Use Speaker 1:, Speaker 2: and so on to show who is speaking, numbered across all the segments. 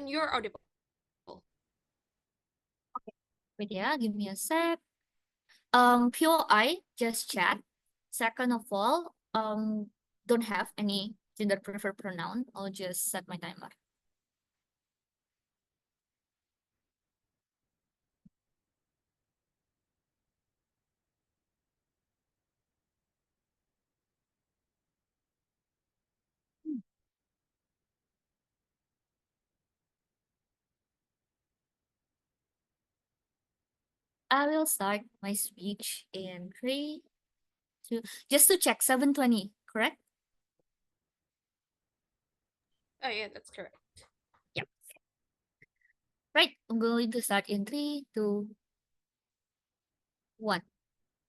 Speaker 1: you're audible.
Speaker 2: Wait, yeah, give me a sec. Pure I just chat. Second of all, don't have any gender preferred pronoun. I'll just set my timer. I will start my speech in 3, 2, just to check 7:20, correct?
Speaker 1: Oh yeah, that's correct.
Speaker 2: Yeah. Right. I'm going to start in 3, 2, 1.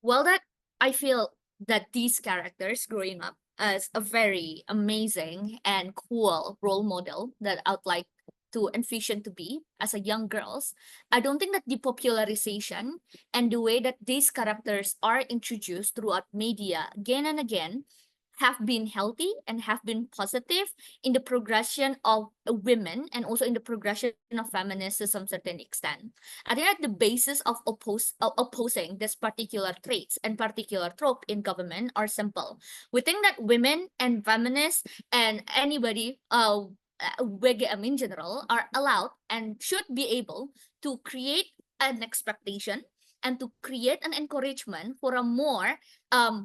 Speaker 2: Well, that I feel that these characters growing up as a very amazing and cool role model that I'd like to envision to be as a young girls. I don't think that the popularization and the way that these characters are introduced throughout media again and again have been healthy and have been positive in the progression of women and also in the progression of feminists to some certain extent. I think at the basis of opposing this particular traits and particular trope in government are simple. We think that women and feminists and anybody WGM in general are allowed and should be able to create an expectation and to create an encouragement for a more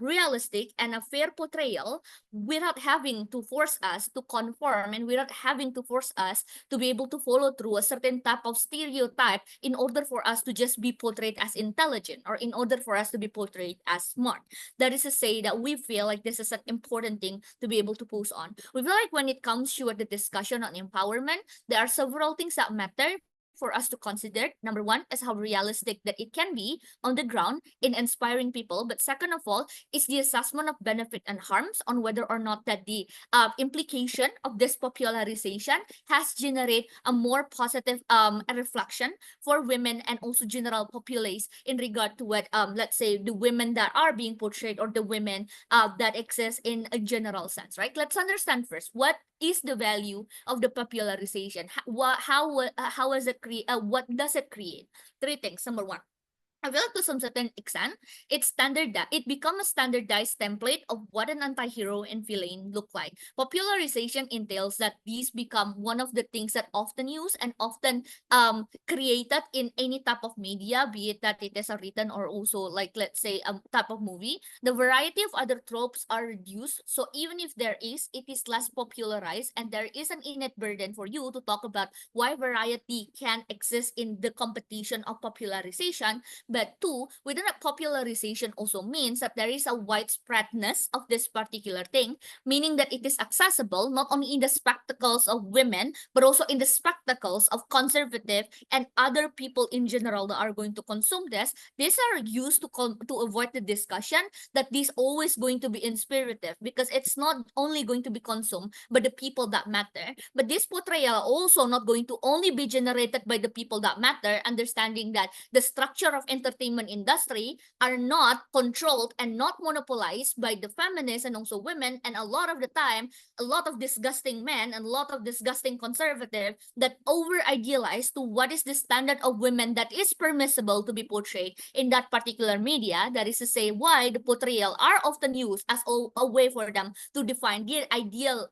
Speaker 2: realistic and a fair portrayal without having to force us to conform and without having to force us to be able to follow through a certain type of stereotype in order for us to just be portrayed as intelligent or in order for us to be portrayed as smart. That is to say that we feel like this is an important thing to be able to post on. We feel like when it comes to the discussion on empowerment, there are several things that matter for us to consider. Number one is how realistic that it can be on the ground in inspiring people. But second of all, is the assessment of benefit and harms on whether or not that the implication of this popularization has generated a more positive a reflection for women and also general populace in regard to what let's say the women that are being portrayed or the women that exist in a general sense, right? Let's understand first what is the value of the popularization. How is it create? What does it create? Three things. Number one, I feel like to some certain extent, it become a standardized template of what an anti-hero and villain look like. Popularization entails that these become one of the things that often used and often created in any type of media, be it that it is a written or also like let's say a type of movie. The variety of other tropes are reduced, so even if there is, it is less popularized, and there is an innate burden for you to talk about why variety can exist in the competition of popularization. But two, within a popularization also means that there is a widespreadness of this particular thing, meaning that it is accessible not only in the spectacles of women, but also in the spectacles of conservative and other people in general that are going to consume this. These are used to avoid the discussion that this always going to be inspirative because it's not only going to be consumed by the people that matter, but this portrayal also not going to only be generated by the people that matter, understanding that the structure of entertainment industry are not controlled and not monopolized by the feminists and also women, and a lot of the time a lot of disgusting men and a lot of disgusting conservative that over idealize to what is the standard of women that is permissible to be portrayed in that particular media. That is to say why the portrayal are often used as a way for them to define their ideal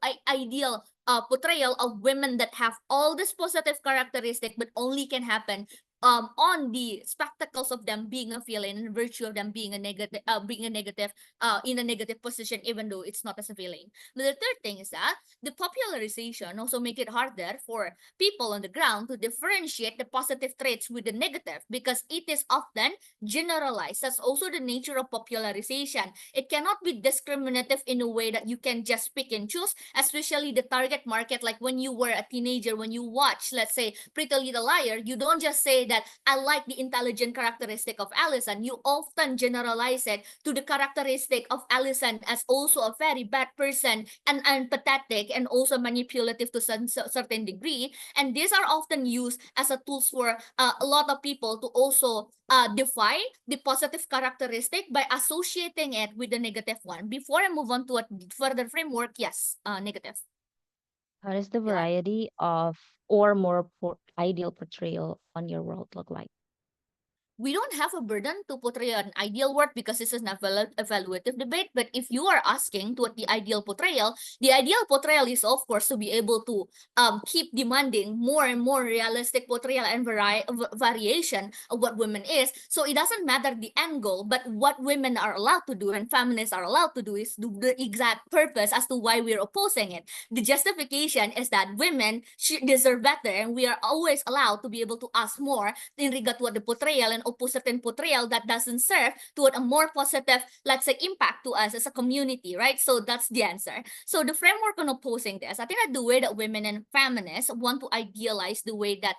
Speaker 2: portrayal of women that have all this positive characteristic but only can happen on the spectacles of them being a villain and virtue of them being a negative in a negative position even though it's not as a villain. But the third thing is that the popularization also make it harder for people on the ground to differentiate the positive traits with the negative because it is often generalized. That's also the nature of popularization. It cannot be discriminative in a way that you can just pick and choose, especially the target market. Like when you were a teenager, when you watch, let's say, Pretty Little Liar, you don't just say that I like the intelligent characteristic of Alison. You often generalize it to the characteristic of Alison as also a very bad person and empathetic and also manipulative to some certain degree. And these are often used as a tools for a lot of people to also define the positive characteristic by associating it with the negative one. Before I move on to a further framework, yes, negative.
Speaker 3: How does the
Speaker 2: Yeah.
Speaker 3: variety of or more ideal portrayal on your world look like?
Speaker 2: We don't have a burden to portray an ideal world because this is an evaluative debate. But if you are asking to what the ideal portrayal is, of course, to be able to keep demanding more and more realistic portrayal and variation of what women is. So it doesn't matter the angle, but what women are allowed to do and feminists are allowed to do is do the exact purpose as to why we're opposing it. The justification is that women should deserve better, and we are always allowed to be able to ask more in regard to what the portrayal and oppose certain portrayal that doesn't serve toward a more positive, let's say, impact to us as a community, right? So that's the answer. So the framework on opposing this, I think that the way that women and feminists want to idealize the way that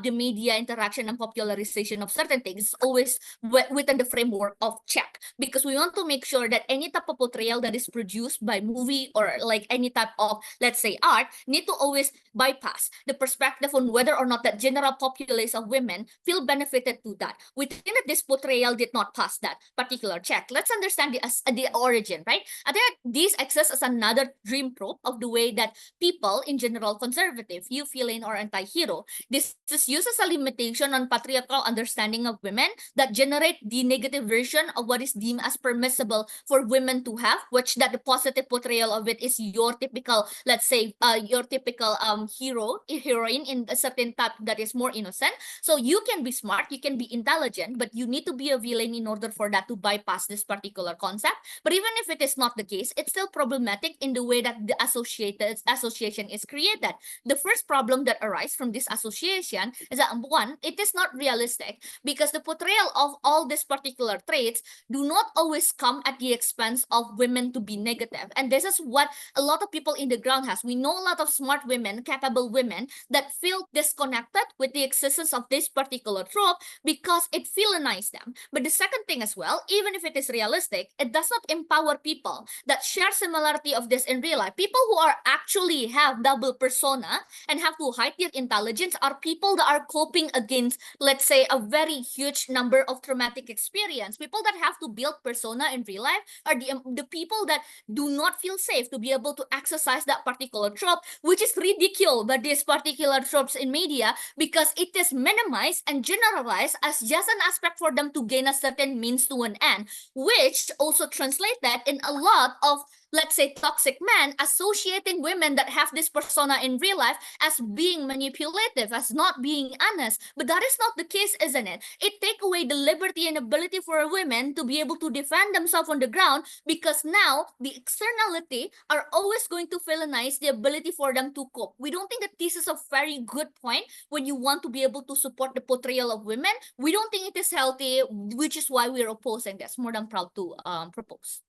Speaker 2: the media interaction and popularization of certain things is always within the framework of check, because we want to make sure that any type of portrayal that is produced by movie or like any type of, let's say, art need to always bypass the perspective on whether or not that general populace of women feel benefited to that. We think that this portrayal did not pass that particular check. Let's understand the origin, right? I think that this exists as another dream trope of the way that people in general, conservative, view villain or anti-hero. This is used as a limitation on patriarchal understanding of women that generate the negative version of what is deemed as permissible for women to have, which that the positive portrayal of it is your typical, let's say, your typical heroine in a certain type that is more innocent. So you can be smart, you can be intelligent, but you need to be a villain in order for that to bypass this particular concept. But even if it is not the case, it's still problematic in the way that the association is created. The first problem that arises from this association is that, one, it is not realistic because the portrayal of all these particular traits do not always come at the expense of women to be negative. And this is what a lot of people in the ground has. We know a lot of smart women, capable women that feel disconnected with the existence of this particular trope because it villainizes them. But the second thing as well, even if it is realistic, it does not empower people that share similarity of this in real life. People who are actually have double persona and have to hide their intelligence are people that are coping against, let's say, a very huge number of traumatic experience. People that have to build persona in real life are the people that do not feel safe to be able to exercise that particular trope, which is ridiculed by these particular tropes in media because it is minimized and generalized as just an aspect for them to gain a certain means to an end, which also translates that in a lot of, let's say, toxic men associating women that have this persona in real life as being manipulative, as not being honest. But that is not the case, isn't it? It takes away the liberty and ability for women to be able to defend themselves on the ground because now the externality are always going to villainize the ability for them to cope. We don't think that this is a very good point when you want to be able to support the portrayal of women. We don't think it is healthy, which is why we're opposing this. More than proud to propose.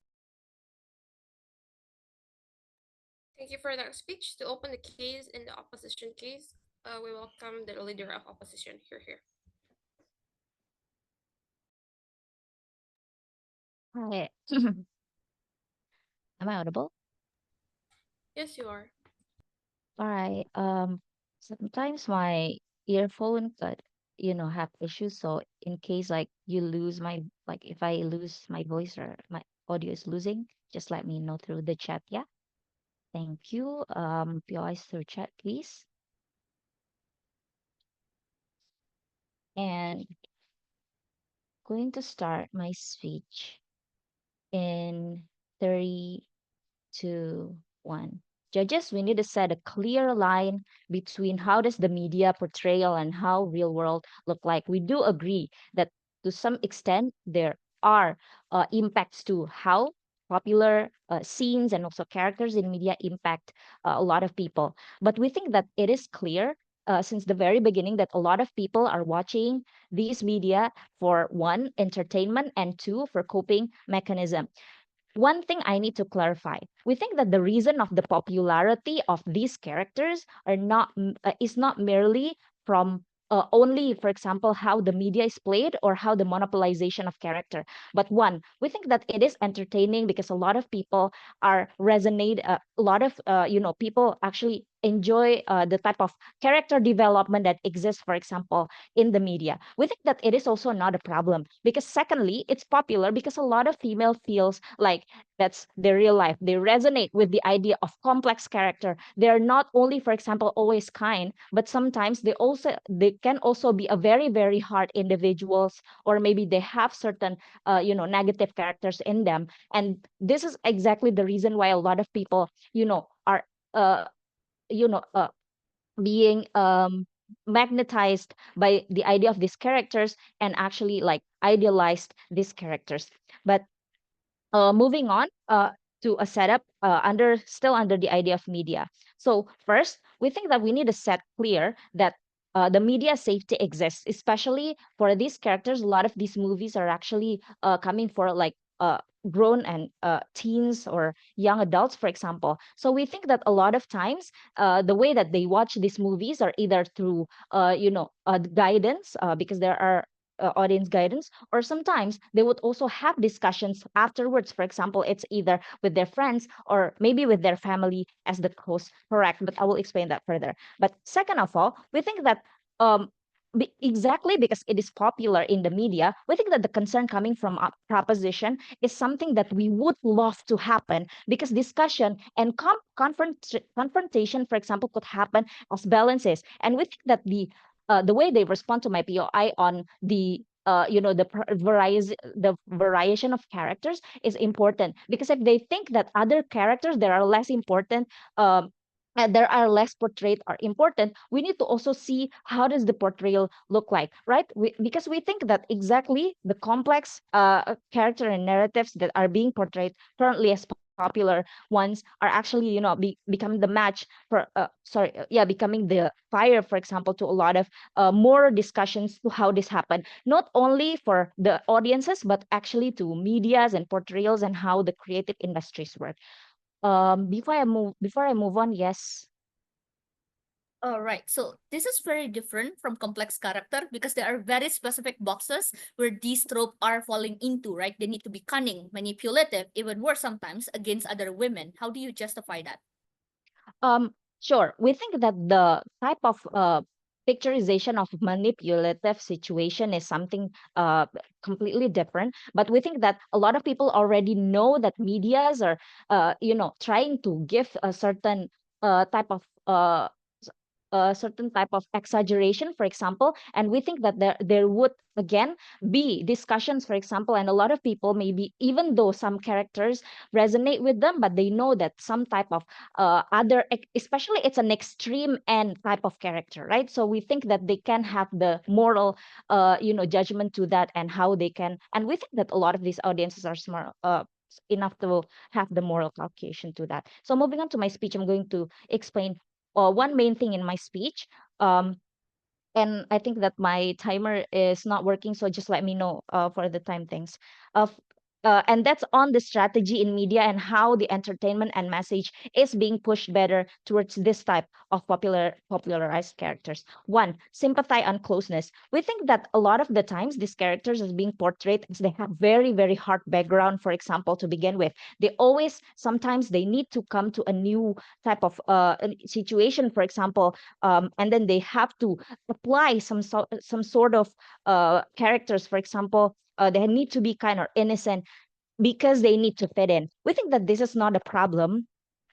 Speaker 1: Thank you for that speech. To open the case in the opposition case, we welcome the leader of opposition. Here.
Speaker 3: Hi. Am I audible?
Speaker 1: Yes, you are.
Speaker 3: All right. Sometimes my earphone got, have issues. So in case like you lose my, like if I lose my voice or my audio is losing, just let me know through the chat. Yeah. Thank you. POIs through chat, please. And going to start my speech in 3, 2, 1. Judges, we need to set a clear line between how does the media portrayal and how real world look like. We do agree that to some extent there are impacts to how popular scenes and also characters in media impact a lot of people. But we think that it is clear since the very beginning that a lot of people are watching these media for one, entertainment, and two, for coping mechanism. One thing I need to clarify. We think that the reason of the popularity of these characters is not merely from only, for example, how the media is played or how the monopolization of character. But one, we think that it is entertaining because a lot of people are resonate. A lot of people actually enjoy the type of character development that exists, for example, in the media. We think that it is also not a problem because secondly, it's popular because a lot of female feels like that's their real life. They resonate with the idea of complex character. They're not only, for example, always kind, but sometimes they can also be a very, very hard individuals, or maybe they have certain negative characters in them. And this is exactly the reason why a lot of people, are uh you know being magnetized by the idea of these characters and actually like idealized these characters. But moving on to a setup under the idea of media. So first, we think that we need to set clear that the media safety exists, especially for these characters. A lot of these movies are actually coming for like grown and teens or young adults, for example. So we think that a lot of times the way that they watch these movies are either through guidance, because there are audience guidance, or sometimes they would also have discussions afterwards. For example, it's either with their friends or maybe with their family as the host. Correct, but I will explain that further. But second of all, we think that um, exactly because it is popular in the media, we think that the concern coming from a proposition is something that we would love to happen, because discussion and confrontation, for example, could happen as balances. And we think that the way they respond to my POI on the variation of characters is important, because if they think that other characters that are less important, and there are less portrayed are important, we need to also see how does the portrayal look like, right? Because we think that exactly the complex character and narratives that are being portrayed currently as popular ones are actually becoming the match for becoming the fire, for example, to a lot of more discussions to how this happened, not only for the audiences but actually to medias and portrayals and how the creative industries work. Before I move on, yes.
Speaker 2: All right. So this is very different from complex character because there are very specific boxes where these trope are falling into, right? They need to be cunning, manipulative, even worse sometimes against other women. How do you justify that?
Speaker 3: Sure. We think that the type of picturization of manipulative situation is something completely different. But we think that a lot of people already know that medias are, trying to give a certain type of a certain type of exaggeration, for example. And we think that there would again be discussions, for example, and a lot of people, maybe even though some characters resonate with them, but they know that some type of especially it's an extreme end type of character, right? So we think that they can have the moral judgment to that, and how they can, and we think that a lot of these audiences are smart enough to have the moral calculation to that. So moving on to my speech, I'm going to explain one main thing in my speech. Um, and I think that my timer is not working, so just let me know for the time things. And that's on the strategy in media and how the entertainment and message is being pushed better towards this type of popularized characters. One, sympathy and closeness. We think that a lot of the times these characters is being portrayed as they have very, very hard background, for example, to begin with. They always, sometimes they need to come to a new type of situation, for example, and then they have to apply some sort of characters, for example, they need to be kind or innocent because they need to fit in. We think that this is not a problem,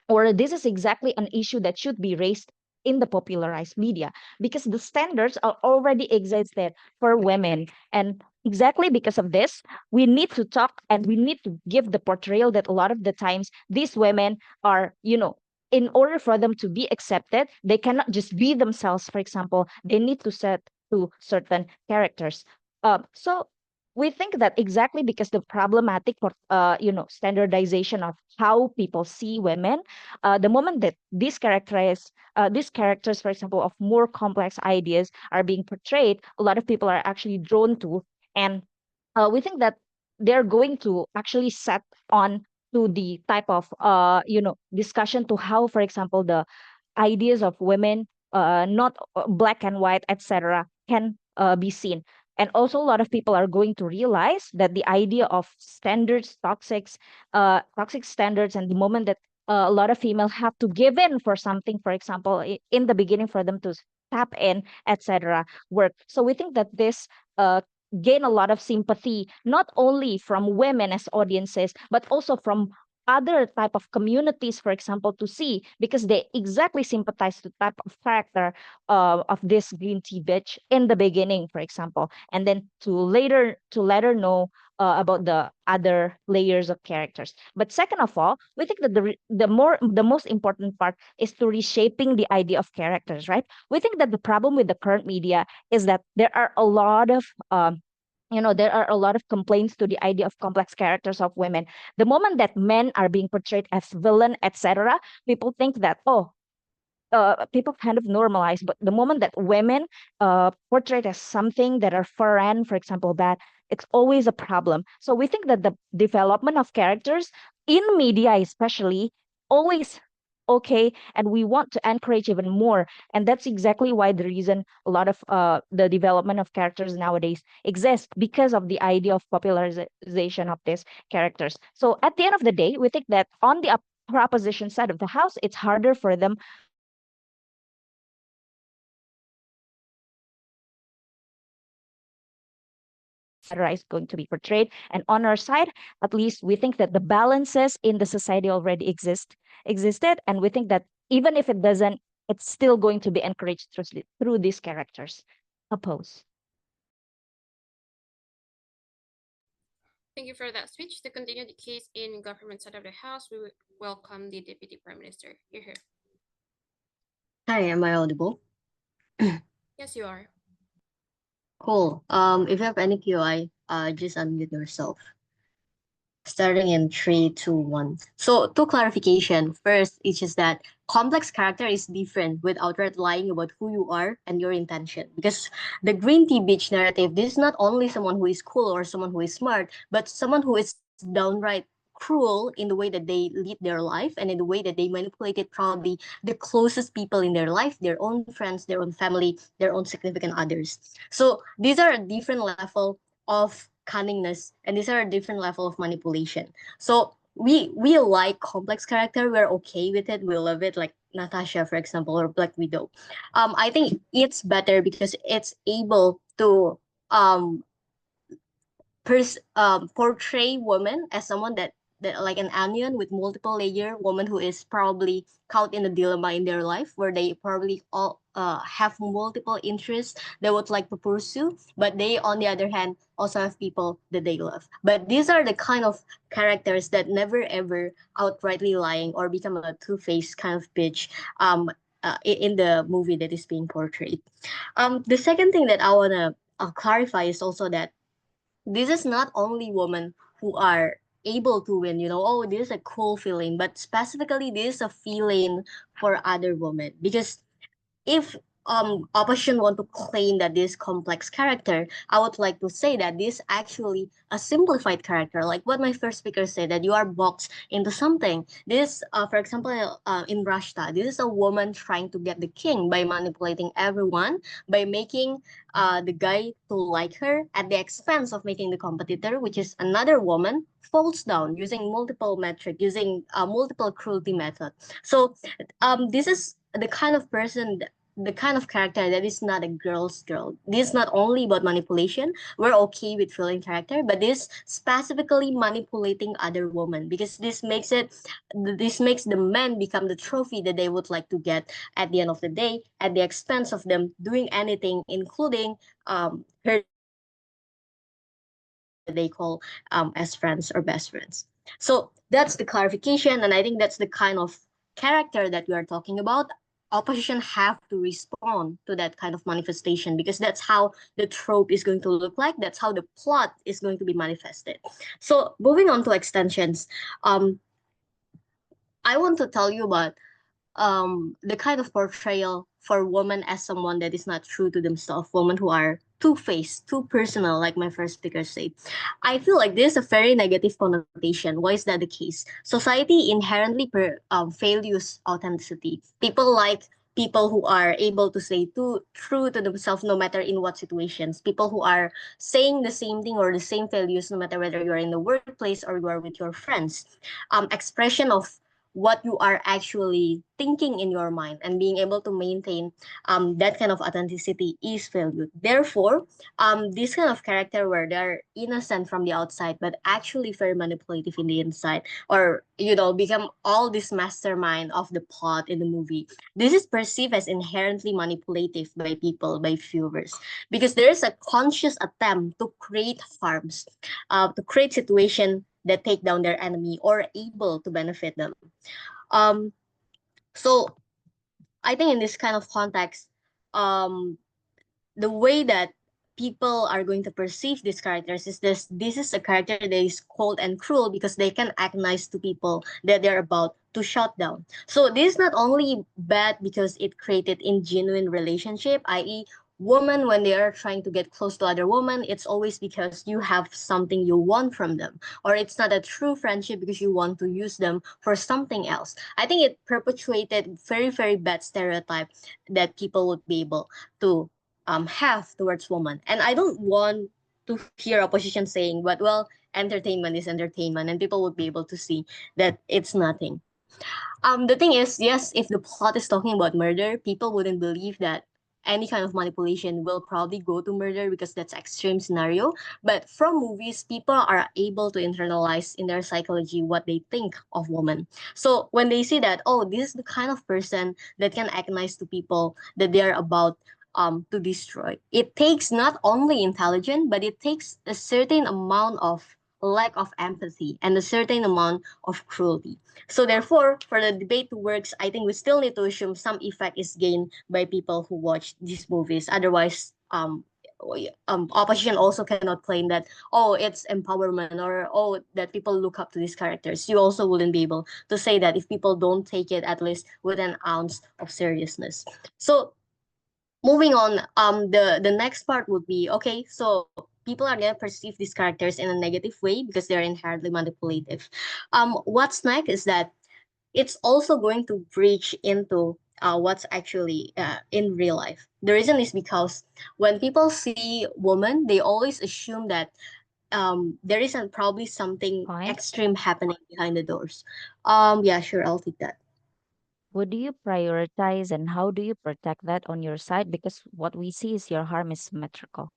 Speaker 3: or this is exactly an issue that should be raised in the popularized media, because the standards are already existed for women. And exactly because of this, we need to talk and we need to give the portrayal that a lot of the times these women are, in order for them to be accepted, they cannot just be themselves. For example, they need to set to certain characters. So we think that exactly because the problematic for standardization of how people see women, the moment that these characters, for example, of more complex ideas are being portrayed, a lot of people are actually drawn to. And we think that they're going to actually set on to the type of discussion to how, for example, the ideas of women, not black and white, etc., can be seen. And also, a lot of people are going to realize that the idea of standards, toxic standards, and the moment that a lot of female have to give in for something, for example, in the beginning for them to tap in, etc. work. So we think that this gain a lot of sympathy, not only from women as audiences, but also from other type of communities, for example, to see, because they exactly sympathize to type of character of this green tea bitch in the beginning, for example, and then to later know about the other layers of characters. But second of all, we think that the most important part is to reshaping the idea of characters, right? We think that the problem with the current media is that there are a lot of there are a lot of complaints to the idea of complex characters of women. The moment that men are being portrayed as villain, etc., people think that, oh, people kind of normalize, but the moment that women portrayed as something that are foreign, for example, bad, it's always a problem. So we think that the development of characters in media especially always okay, and we want to encourage even more, and that's exactly why the reason a lot of the development of characters nowadays exists, because of the idea of popularization of these characters. So at the end of the day, we think that on the proposition side of the house, it's harder for them is going to be portrayed. And on our side, at least we think that the balances in the society already existed, and we think that even if it doesn't, it's still going to be encouraged through these characters. Oppose.
Speaker 1: Thank you for that speech. To continue the case in government side of the House, we welcome the Deputy Prime Minister. You're here.
Speaker 4: Hi, am I audible?
Speaker 1: Yes, you are.
Speaker 4: Cool. If you have any QI, just unmute yourself. Starting in 3, 2, 1. So, to clarification, first, it's just that complex character is different with outright lying about who you are and your intention. Because the green tea beach narrative, this is not only someone who is cool or someone who is smart, but someone who is downright cruel in the way that they lead their life and in the way that they manipulated probably the closest people in their life, their own friends, their own family, their own significant others. So these are a different level of cunningness, and these are a different level of manipulation. So we like complex character, we're okay with it, we love it, like Natasha, for example, or Black Widow. I think it's better because it's able to portray woman as someone that like an onion with multiple layer, woman who is probably caught in a dilemma in their life where they probably all have multiple interests they would like to pursue, but they on the other hand also have people that they love. But these are the kind of characters that never ever outrightly lying or become a two-faced kind of bitch in the movie that is being portrayed. The second thing that I want to clarify is also that this is not only women who are able to win, oh, this is a cool feeling, but specifically this is a feeling for other women. Because if opposition want to claim that this complex character, I would like to say that this actually a simplified character, like what my first speaker said, that you are boxed into something. This for example, in Rashta, this is a woman trying to get the king by manipulating everyone, by making the guy to like her at the expense of making the competitor, which is another woman, falls down using multiple metric, using multiple cruelty method. So this is the kind of person, the kind of character that is not a girl's girl. This is not only about manipulation. We're okay with feeling character, but this specifically manipulating other women, because this makes the men become the trophy that they would like to get at the end of the day, at the expense of them doing anything, including hurting that they call as friends or best friends. So that's the clarification, and I think that's the kind of character that we are talking about. Opposition have to respond to that kind of manifestation, because that's how the trope is going to look like. That's how the plot is going to be manifested. So moving on to extensions, I want to tell you about the kind of portrayal for women as someone that is not true to themselves, women who are two-faced, too personal, like my first speaker said. I feel like there's a very negative connotation. Why is that the case? Society inherently values authenticity. People like people who are able to say true to themselves no matter in what situations. People who are saying the same thing or the same values no matter whether you're in the workplace or you are with your friends. Expression of what you are actually thinking in your mind, and being able to maintain that kind of authenticity is valued. Therefore, this kind of character where they're innocent from the outside but actually very manipulative in the inside, or become all this mastermind of the plot in the movie, this is perceived as inherently manipulative by people, by viewers, because there is a conscious attempt to create harms, to create situation that take down their enemy or able to benefit them. Um so I think in this kind of context, um the way that people are going to perceive these characters is this is a character that is cold and cruel because they can act nice to people that they're about to shut down. So this is not only bad because it created ingenuine relationship, i.e. women when they are trying to get close to other women, it's always because you have something you want from them, or it's not a true friendship because you want to use them for something else. I think it perpetuated very, very bad stereotype that people would be able to have towards women. And I don't want to hear opposition saying, but well, entertainment is entertainment, and people would be able to see that it's nothing. The thing is, yes, if the plot is talking about murder, people wouldn't believe that any kind of manipulation will probably go to murder because that's extreme scenario. But from movies, people are able to internalize in their psychology what they think of women. So when they see that, oh, this is the kind of person that can act nice to people that they're about to destroy. It takes not only intelligence, but it takes a certain amount of lack of empathy and a certain amount of cruelty. So therefore, for the debate to work, I think we still need to assume some effect is gained by people who watch these movies. Otherwise, opposition also cannot claim that, oh, it's empowerment, or oh, that people look up to these characters. You also wouldn't be able to say that if people don't take it at least with an ounce of seriousness. So moving on, the next part would be, okay, so people are gonna perceive these characters in a negative way because they're inherently manipulative. What's next is that it's also going to breach into what's actually in real life. The reason is because when people see women, they always assume that there isn't probably something
Speaker 3: Point.
Speaker 4: extreme happening behind the doors. Yeah, sure, I'll take that.
Speaker 3: What do you prioritize and how do you protect that on your side? Because what we see is your harm is symmetrical.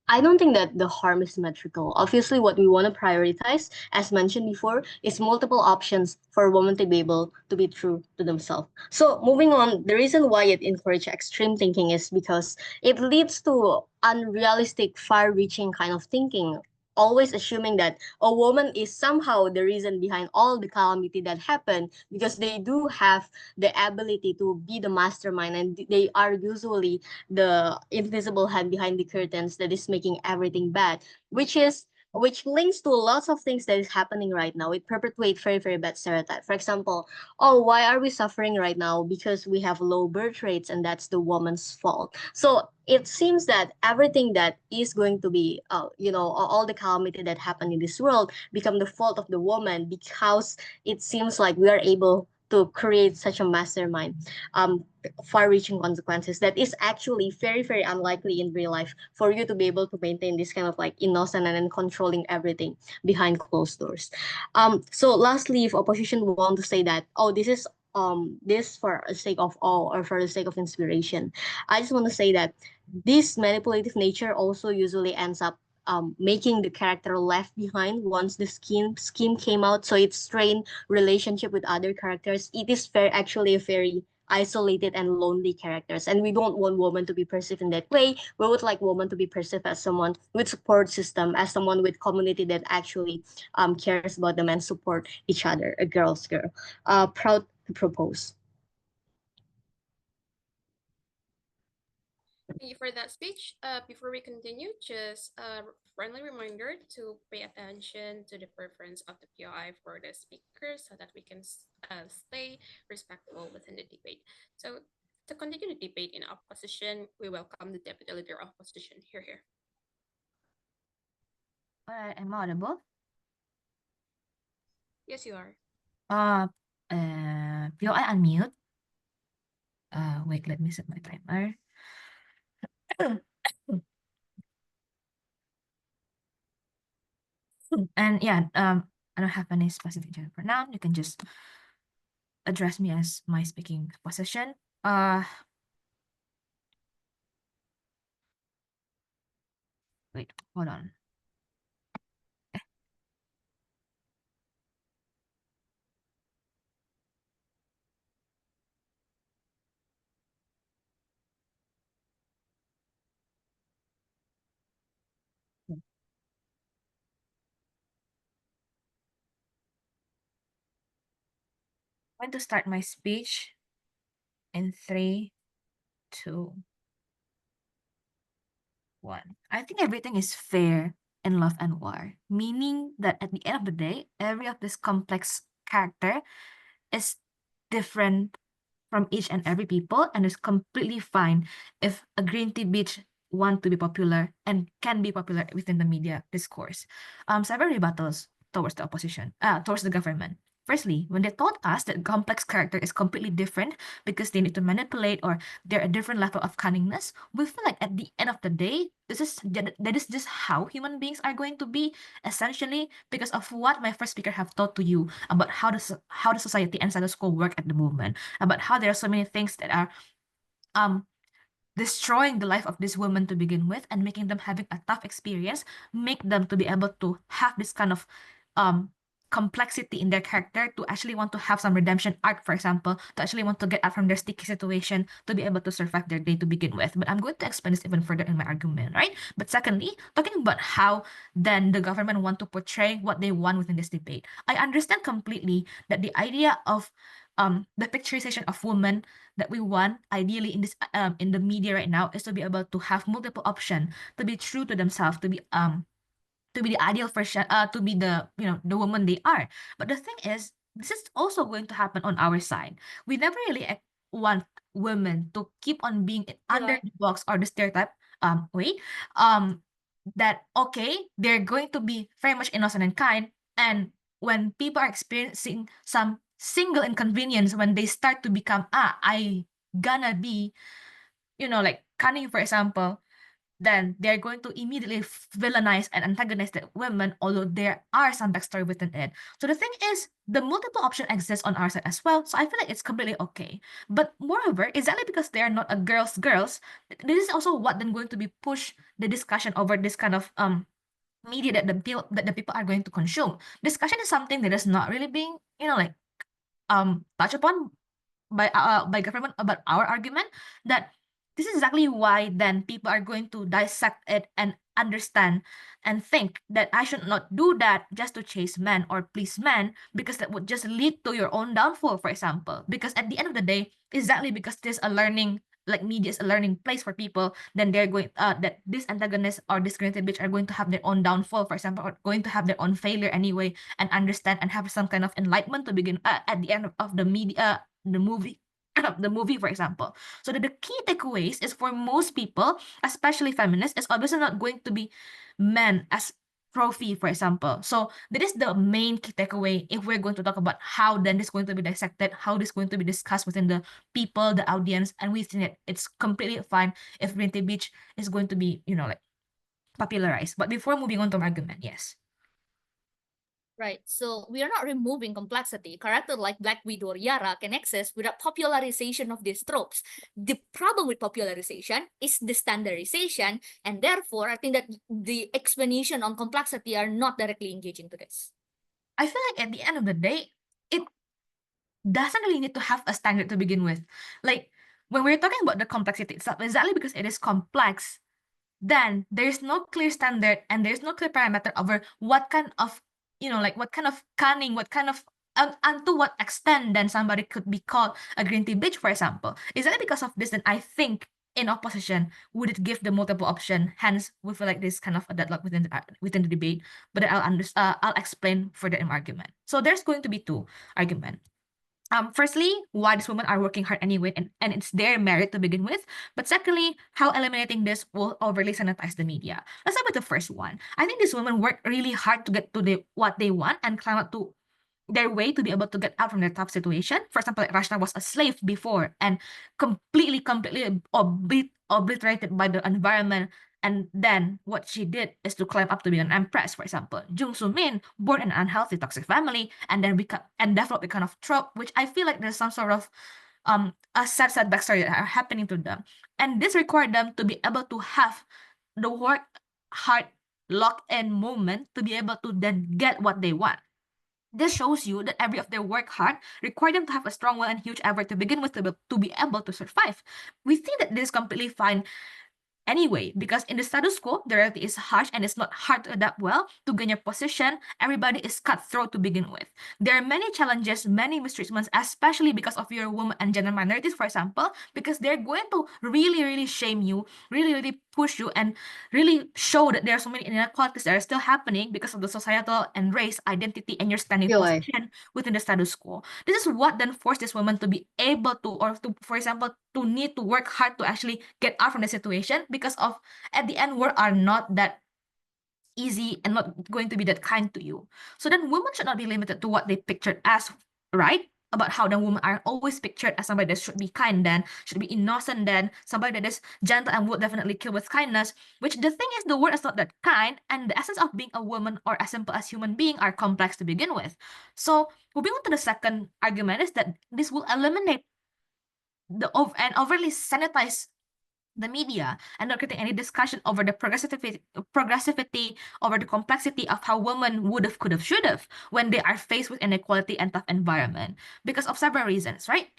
Speaker 4: I don't think that the harm is symmetrical. Obviously, what we want to prioritize, as mentioned before, is multiple options for a woman to be able to be true to themselves. So, moving on, the reason why it encourages extreme thinking is because it leads to unrealistic, far reaching kind of thinking. Always assuming that a woman is somehow the reason behind all the calamity that happened because they do have the ability to be the mastermind, and they are usually the invisible hand behind the curtains that is making everything bad, which links to lots of things that is happening right now. It perpetuates very, very bad stereotype. For example, oh, why are we suffering right now? Because we have low birth rates and that's the woman's fault. So it seems that everything that is going to be, all the calamity that happened in this world become the fault of the woman because it seems like we are able to create such a mastermind. Far-reaching consequences that is actually very, very unlikely in real life for you to be able to maintain this kind of like innocent and then controlling everything behind closed doors. So lastly, if opposition want to say that, oh, this is this for the sake of awe or for the sake of inspiration, I just want to say that this manipulative nature also usually ends up making the character left behind once the scheme came out. So it strained relationship with other characters. It is very actually a very isolated and lonely characters, and we don't want women to be perceived in that way. We would like women to be perceived as someone with support system, as someone with community that actually cares about them and support each other. A girl's girl. Proud to propose.
Speaker 1: Thank you for that speech. Before we continue, just a friendly reminder to pay attention to the preference of the POI for the speaker so that we can stay respectful within the debate. So to continue the debate in opposition, we welcome the deputy leader of opposition. Here.
Speaker 5: Am I audible?
Speaker 1: Yes, you are.
Speaker 5: Will I unmute? Wait, let me set my timer. And yeah, I don't have any specific gender pronoun. You can just address me as my speaking position. Wait, hold on. I'm going to start my speech in 3, 2, 1. I think everything is fair in Love and War, meaning that at the end of the day, every of this complex character is different from each and every people, and it's completely fine if a green tea beach want to be popular and can be popular within the media discourse. Several rebuttals towards the opposition, towards the government. Firstly, when they told us that complex character is completely different because they need to manipulate or they're a different level of cunningness, we feel like at the end of the day, that is just how human beings are going to be, essentially, because of what my first speaker have taught to you about how the society and status quo work at the moment, about how there are so many things that are destroying the life of this woman to begin with and making them having a tough experience, make them to be able to have this kind of complexity in their character, to actually want to have some redemption arc, for example, to actually want to get out from their sticky situation, to be able to survive their day to begin with. But I'm going to explain this even further in my argument, right? But secondly, talking about how then the government want to portray what they want within this debate. I understand completely that the idea of the picturization of women that we want ideally in this in the media right now is to be able to have multiple options, to be true to themselves, to be the ideal version, to be the the woman they are. But the thing is, this is also going to happen on our side. We never really want women to keep on being under the box or the stereotype way that okay, they're going to be very much innocent and kind, and when people are experiencing some single inconvenience, when they start to become I gonna be like cunning, for example, then they're going to immediately villainize and antagonize the women, although there are some backstory within it. So the thing is, the multiple option exists on our side as well, so I feel like it's completely okay. But moreover, exactly because they are not a girls, this is also what then going to be push the discussion over this kind of media that the people are going to consume. Discussion is something that is not really being like touched upon by government about our argument, that this is exactly why then people are going to dissect it and understand and think that I should not do that just to chase men or please men, because that would just lead to your own downfall, for example. Because at the end of the day, exactly because there's a learning, like media is a learning place for people, then they're going that this antagonist or this creative bitch are going to have their own downfall, for example, or going to have their own failure anyway, and understand and have some kind of enlightenment to begin at the end of the media, the movie, the movie, for example. So the key takeaways is for most people, especially feminists, is obviously not going to be men as trophy, for example. So that is the main key takeaway if we're going to talk about how then this is going to be dissected, how this is going to be discussed within the people, the audience, and we think that it's completely fine if Rente Beach is going to be, like popularized. But before moving on to my argument, yes.
Speaker 2: Right. So we are not removing complexity. Character like Black Widow or Yara can exist without popularization of these tropes. The problem with popularization is the standardization, and therefore I think that the explanation on complexity are not directly engaging to this.
Speaker 5: I feel like at the end of the day, it doesn't really need to have a standard to begin with. Like when we're talking about the complexity itself, exactly because it is complex, then there's no clear standard and there's no clear parameter over what kind of like what kind of cunning, what kind of and to what extent then somebody could be called a green tea bitch, for example. Is that because of this? Then I think in opposition would it give the multiple option, hence we feel like this kind of a deadlock within the debate. But I'll explain further in my argument. So there's going to be two arguments. Firstly, why these women are working hard anyway, and it's their merit to begin with. But secondly, how eliminating this will overly sanitize the media. Let's start with the first one. I think these women work really hard to get to what they want and climb up to their way to be able to get out from their tough situation. For example, like Rashta was a slave before and completely obliterated by the environment And then what she did is to climb up to be an empress, for example. Jung Soomin, born in an unhealthy, toxic family, and then developed a kind of trope, which I feel like there's some sort of a sad backstory that are happening to them. And this required them to be able to have the work hard lock-in moment to be able to then get what they want. This shows you that every of their work hard required them to have a strong will and huge effort to begin with to be able to survive. We think that this is completely fine anyway, because in the status quo, the reality is harsh and it's not hard to adapt well. To gain your position, everybody is cutthroat to begin with. There are many challenges, many mistreatments, especially because of your woman and gender minorities, for example, because they're going to really shame you, really push you, and really show that there are so many inequalities that are still happening because of the societal and race identity and your standing
Speaker 4: POI.
Speaker 5: position within the status quo. This is what then forced this woman to be able to, or to, for example, to need to work hard to actually get out from the situation, because of at the end, we are not that easy and not going to be that kind to you. So then women should not be limited to what they pictured as, right? About how the women are always pictured as somebody that should be kind, then should be innocent, then somebody that is gentle and would definitely kill with kindness, which the thing is, the word is not that kind, and the essence of being a woman or as simple as human being are complex to begin with. So moving on to the second argument is that this will eliminate and overly sanitize the media and not getting any discussion over the progressivity over the complexity of how women would have, could have, should have when they are faced with inequality and tough environment, because of several reasons, right?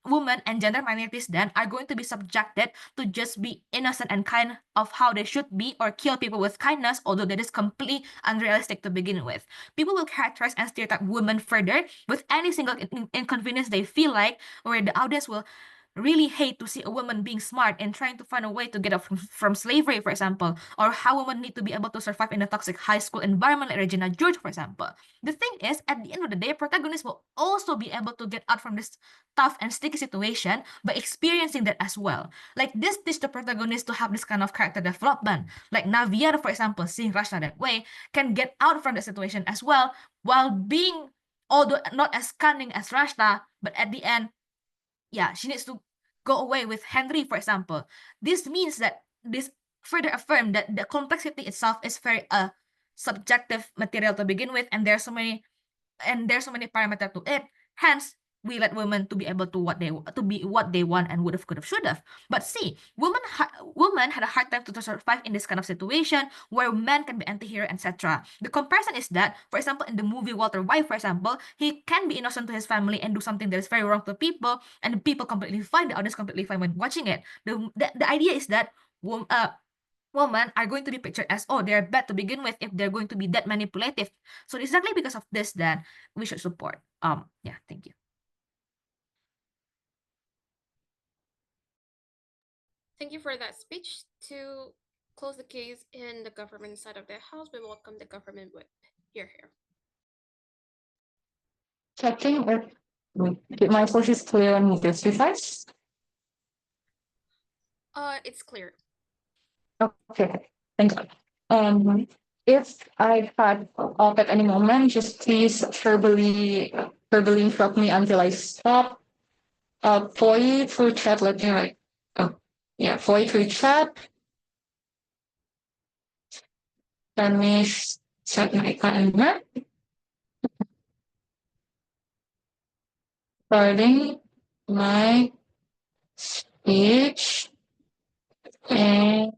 Speaker 5: Women and gender minorities then are going to be subjected to just be innocent and kind of how they should be, or kill people with kindness, although that is completely unrealistic to begin with. People will characterize and stereotype women further with any single inconvenience they feel like, where the audience will really hate to see a woman being smart and trying to find a way to get out from slavery, for example, or how women need to be able to survive in a toxic high school environment like Regina George, for example. The thing is, at the end of the day, protagonists will also be able to get out from this tough and sticky situation by experiencing that as well. Like this teach the protagonist to have this kind of character development. Like Navia, for example, seeing Rashta that way, can get out from the situation as well, while being, although not as cunning as Rashta, but at the end, yeah, she needs to go away with Henry, for example. This means that this further affirmed that the complexity itself is very subjective material to begin with, and there's so many parameters to it. Hence, we let women to be able to be what they want and would have, could have, should have. But see, women had a hard time to survive in this kind of situation where men can be anti-hero, etc. The comparison is that, for example, in the movie Walter White, for example, he can be innocent to his family and do something that is very wrong to people, and people completely fine, the audience completely fine when watching it. The idea is that women are going to be pictured as, oh, they're bad to begin with if they're going to be that manipulative. So exactly because of this, then we should support. Yeah, thank you.
Speaker 1: Thank you for that speech. To close the case in the government side of the house, we welcome the government whip. Here.
Speaker 6: Checking if my voice is clear on this device.
Speaker 1: It's clear.
Speaker 6: Okay, thank you. If I cut off at any moment, just please verbally interrupt me until I stop. Poi through chat, let me write. Oh, yeah, Poi through chat. Let me set my timer. Starting my speech and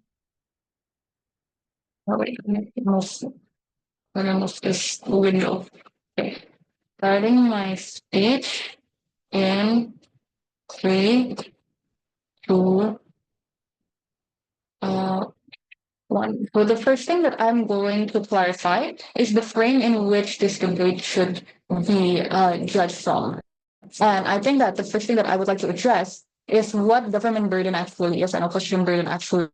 Speaker 6: wait, I'm gonna move this window. Okay. Starting my speech in 3, 2, 1. So the first thing that I'm going to clarify is the frame in which this debate should be judged from. And I think that the first thing that I would like to address is what government burden actually is and opposition burden actually.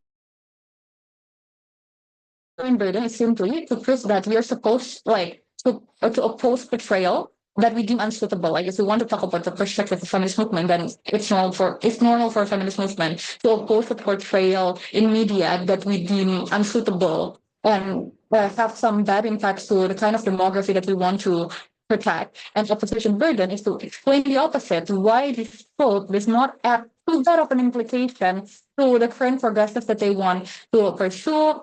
Speaker 6: Government burden is simply to prove that we are supposed to oppose portrayal that we deem unsuitable. Like if we want to talk about the perspective of feminist movement, then it's normal for a feminist movement to oppose the portrayal in media that we deem unsuitable and have some bad impacts to the kind of demography that we want to protect. And opposition burden is to explain the opposite, why this trope does not act too bad of an implication to the current progressives that they want to pursue.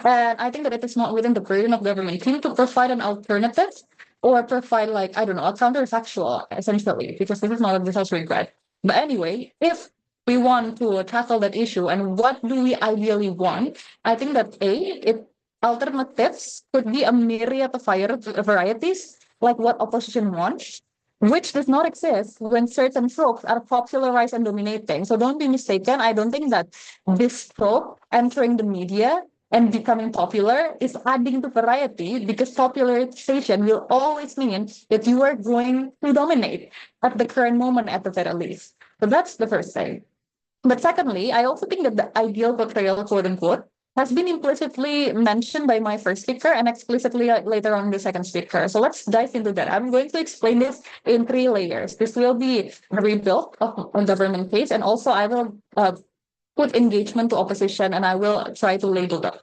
Speaker 6: And I think that it is not within the burden of government team to provide an alternative or provide like, I don't know, a countersexual essentially, because this is not a disaster regret. But anyway, if we want to tackle that issue and what do we ideally want, I think that it alternatives could be a myriad of varieties, like what opposition wants, which does not exist when certain tropes are popularized and dominating. So don't be mistaken. I don't think that this trope entering the media and becoming popular is adding to variety, because popularization will always mean that you are going to dominate at the current moment at the very least. So that's the first thing. But secondly, I also think that the ideal portrayal, quote unquote, has been implicitly mentioned by my first speaker and explicitly later on the second speaker. So let's dive into that. I'm going to explain this in 3 layers. This will be a rebuild of a government case, and also I will put engagement to opposition, and I will try to label them.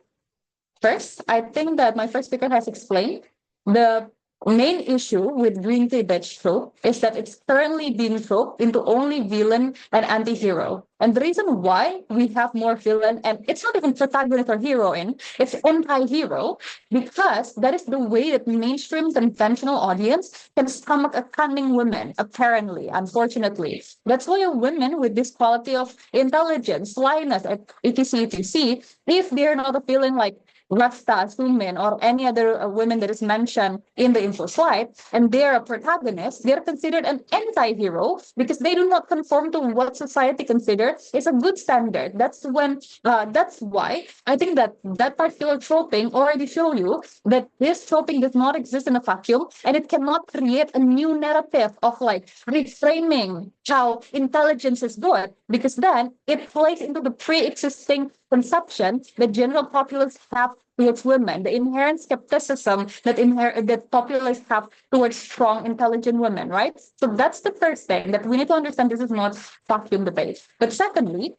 Speaker 6: First, I think that my first speaker has explained the main issue with green tea bitch trope is that it's currently being troped into only villain and anti-hero. And the reason why we have more villain, and it's not even protagonist or heroine, it's anti-hero, because that is the way that mainstream conventional audience can stomach a cunning woman, apparently, unfortunately. That's why a woman with this quality of intelligence, slyness, etc., if they're not a villain like Rashta, Soomin, or any other women that is mentioned in the info slide, and they're a protagonist, they're considered an anti-hero because they do not conform to what society considers is a good standard. That's why I think that that particular troping already show you that this troping does not exist in a vacuum, and it cannot create a new narrative of like reframing how intelligence is good, because then it plays into the pre-existing conception that general populace have towards women, the inherent skepticism that populists have towards strong, intelligent women, right? So that's the first thing that we need to understand. This is not vacuum debate. But secondly,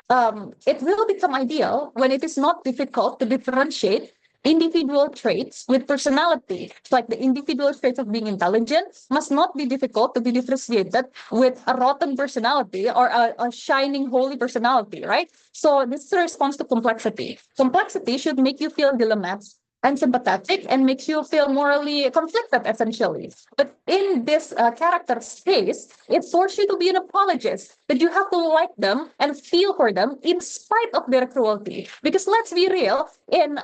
Speaker 6: it will become ideal when it is not difficult to differentiate individual traits with personality. It's like the individual traits of being intelligent must not be difficult to be differentiated with a rotten personality or a shining holy personality, right? So this is a response to complexity. Complexity should make you feel dilemmatic and sympathetic and makes you feel morally conflicted, essentially. But in this character's case, it forces you to be an apologist, that you have to like them and feel for them in spite of their cruelty. Because let's be real, in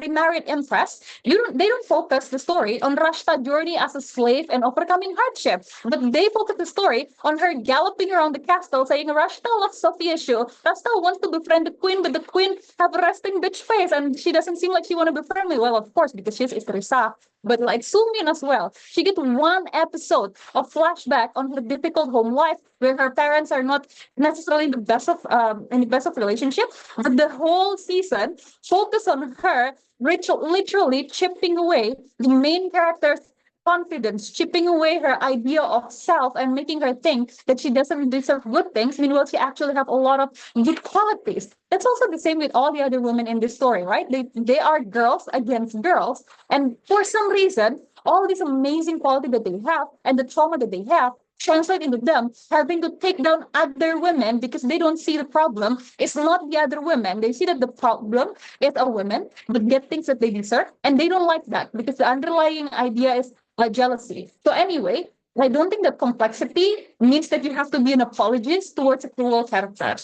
Speaker 6: Remarried Empress, they don't focus the story on Rashta's journey as a slave and overcoming hardship, but they focus the story on her galloping around the castle saying, Rashta loves Sophia's shoe. Rashta wants to befriend the queen, but the queen have a resting bitch face and she doesn't seem like she want to befriend me. Well, of course, because she's Istrisa. But like Soomin as well, she get one episode of flashback on her difficult home life where her parents are not necessarily in the best of relationship, but the whole season focus on her literally chipping away the main character's confidence, chipping away her idea of self and making her think that she doesn't deserve good things. Meanwhile, she actually have a lot of good qualities. That's also the same with all the other women in this story, right? They are girls against girls, and for some reason, all this amazing quality that they have and the trauma that they have translate into them having to take down other women because they don't see the problem. It's not the other women. They see that the problem is a woman, but get things that they deserve, and they don't like that because the underlying idea is jealousy. So anyway, I don't think that complexity means that you have to be an apologist towards a cruel character,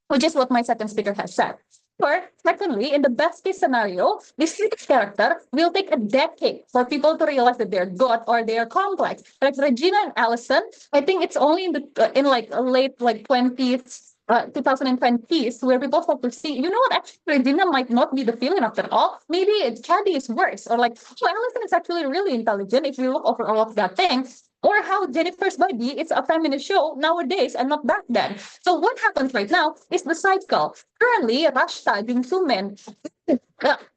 Speaker 6: which is what my second speaker has said. Or, secondly, in the best case scenario, this character will take a decade for people to realize that they're good or they're complex. Like Regina and Alison, I think it's only in like a late like 20s, 2020s where people start to see, you know what, actually Regina might not be the villain after all. Maybe Caddy is worse. Or like, oh, Alison is actually really intelligent if you look over all of that thing. Or how Jennifer's body is a feminist show nowadays and not back then. So what happens right now is the cycle. Currently, Rashta, Jung Soomin,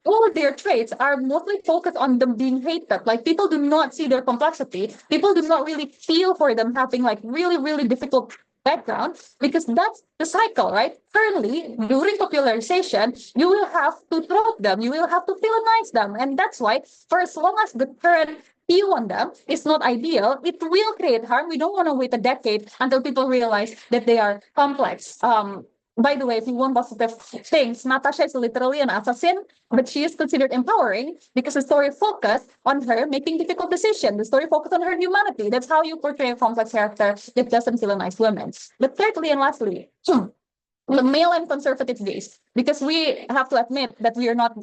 Speaker 6: all of their traits are mostly focused on them being hated. Like people do not see their complexity. People do not really feel for them having like really, really difficult background because that's the cycle, right? Currently, during popularization, you will have to trope them. You will have to villainize them. And that's why for as long as the current few on them is not ideal, it will create harm. We don't want to wait a decade until people realize that they are complex. By the way, if you want positive things, Natasha is literally an assassin, but she is considered empowering because the story focused on her making difficult decisions. The story focused on her humanity. That's how you portray a complex character that doesn't villainize women. But thirdly and lastly, the male and conservative gaze, because we have to admit that we are not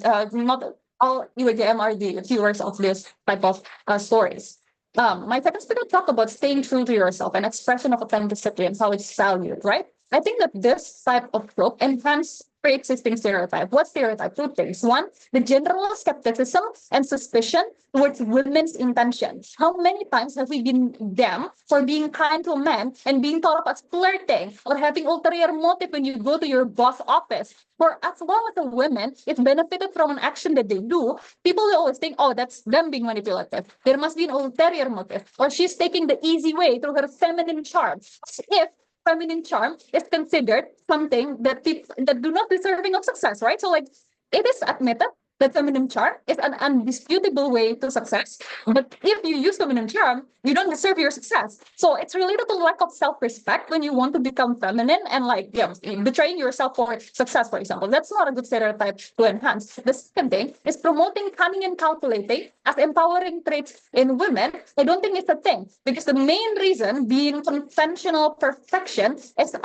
Speaker 6: all IWGM are the viewers of this type of stories. My second speaker talk about staying true to yourself, an expression of authenticity and how it's valued, right? I think that this type of trope enhance pre-existing stereotype. What stereotype? Two things. One, the general skepticism and suspicion towards women's intentions. How many times have we been damned for being kind to men and being thought of as flirting or having ulterior motive when you go to your boss office? For as long as the women is benefited from an action that they do, people will always think, oh, that's them being manipulative. There must be an ulterior motive, or she's taking the easy way through her feminine charm. As if feminine charm is considered something that people that do not deserving of success, right? So like it is admitted that feminine charm is an undisputable way to success. But if you use feminine charm, you don't deserve your success. So it's related to lack of self-respect when you want to become feminine and like betraying yourself for success, for example. That's not a good stereotype to enhance. The second thing is promoting cunning and calculating as empowering traits in women. I don't think it's a thing because the main reason being conventional perfection is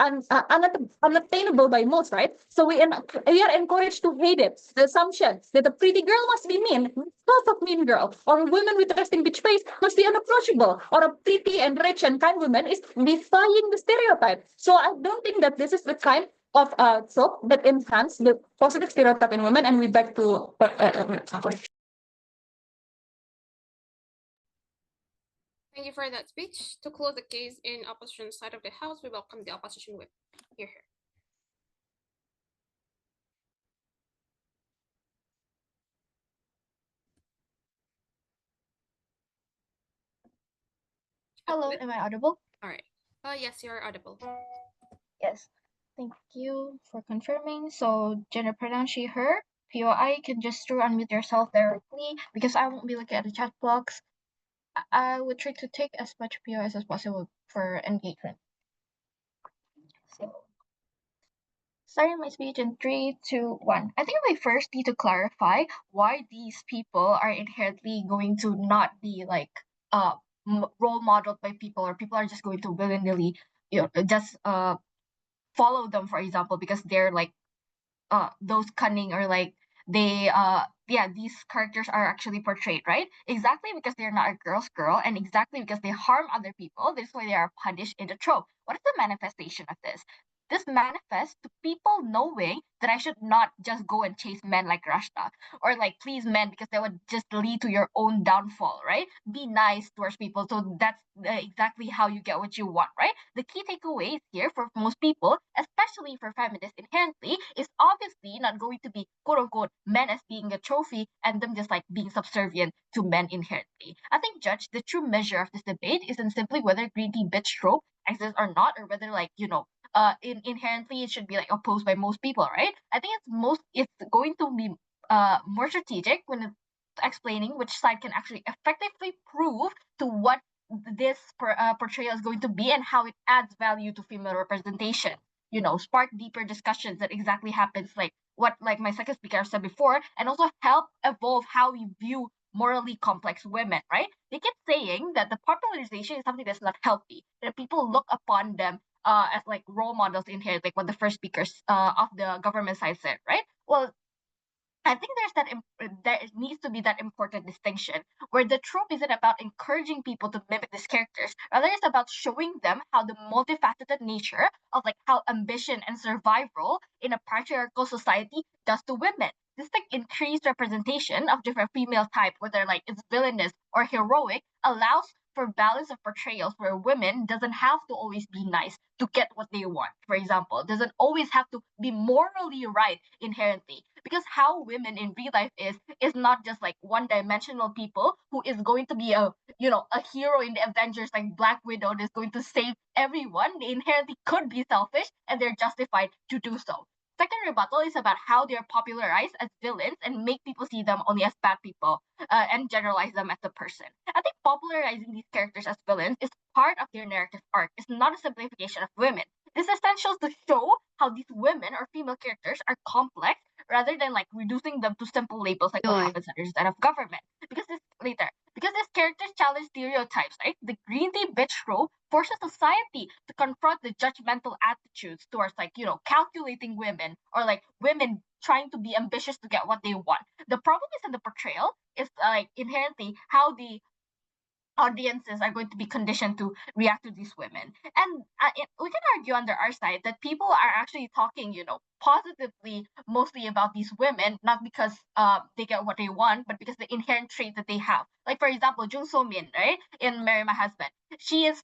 Speaker 6: unattainable by most, right? So we are encouraged to hate it. The assumption that a pretty girl must be mean because of mean girl, or women with resting bitch face must be unapproachable, or a pretty and rich and kind woman is defying the stereotype. So I don't think that this is the kind of trope that enhance the positive stereotype in women, and we back to
Speaker 1: Thank you for that speech. To close the case in opposition side of the house, we welcome the opposition whip. Here.
Speaker 7: Hello, am I audible?
Speaker 1: All right. Yes, you're audible.
Speaker 7: Yes. Thank you for confirming. So gender pronoun she, her. POI can just unmute yourself directly because I won't be looking at the chat box. I would try to take as much POIs as possible for engagement. So starting my speech in 3, 2, 1. I think I first need to clarify why these people are inherently going to not be like role modeled by people, or people are just going to willy-nilly just follow them, for example, because they're like those cunning, or like they these characters are actually portrayed, right? Exactly because they're not a girl's girl, and exactly because they harm other people, that's why they are punished in the trope. What is the manifestation of this? This manifests to people knowing that I should not just go and chase men like Rashta, or like please men, because that would just lead to your own downfall, right? Be nice towards people, so that's exactly how you get what you want, right? The key takeaways here for most people, especially for feminists inherently, is obviously not going to be quote unquote men as being a trophy and them just like being subservient to men inherently. I think, Judge, the true measure of this debate isn't simply whether green tea bitch trope exists or not, or whether like, inherently it should be like opposed by most people, right? I think it's going to be more strategic when it's explaining which side can actually effectively prove to what this portrayal is going to be and how it adds value to female representation. Spark deeper discussions that exactly happens, like what like my second speaker said before, and also help evolve how we view morally complex women, right? They keep saying that the popularization is something that's not healthy, that people look upon them as like role models in here, like what the first speakers of the government side said, right? Well, I think there needs to be that important distinction where the trope isn't about encouraging people to mimic these characters. Rather, it's about showing them how the multifaceted nature of like how ambition and survival in a patriarchal society does to women. This like increased representation of different female type, whether like it's villainous or heroic, allows for balance of portrayals where women doesn't have to always be nice to get what they want. For example, doesn't always have to be morally right inherently, because how women in real life is not just like one-dimensional people who is going to be a hero in the Avengers like Black Widow that's going to save everyone. They inherently could be selfish and they're justified to do so. Second rebuttal is about how they are popularized as villains and make people see them only as bad people and generalize them as a person. I think popularizing these characters as villains is part of their narrative arc. It's not a simplification of women. This is essential to show how these women or female characters are complex rather than like reducing them to simple labels like what
Speaker 4: Joy.
Speaker 7: happens under the side of government. Because these characters challenge stereotypes, right? The green tea bitch trope forces society to confront the judgmental attitudes towards like, calculating women or like women trying to be ambitious to get what they want. The problem is in the portrayal, is like inherently how the audiences are going to be conditioned to react to these women. And we can argue on our side that people are actually talking, positively mostly about these women, not because they get what they want, but because the inherent traits that they have. Like for example, Jung Soomin, right, in Marry My Husband, she is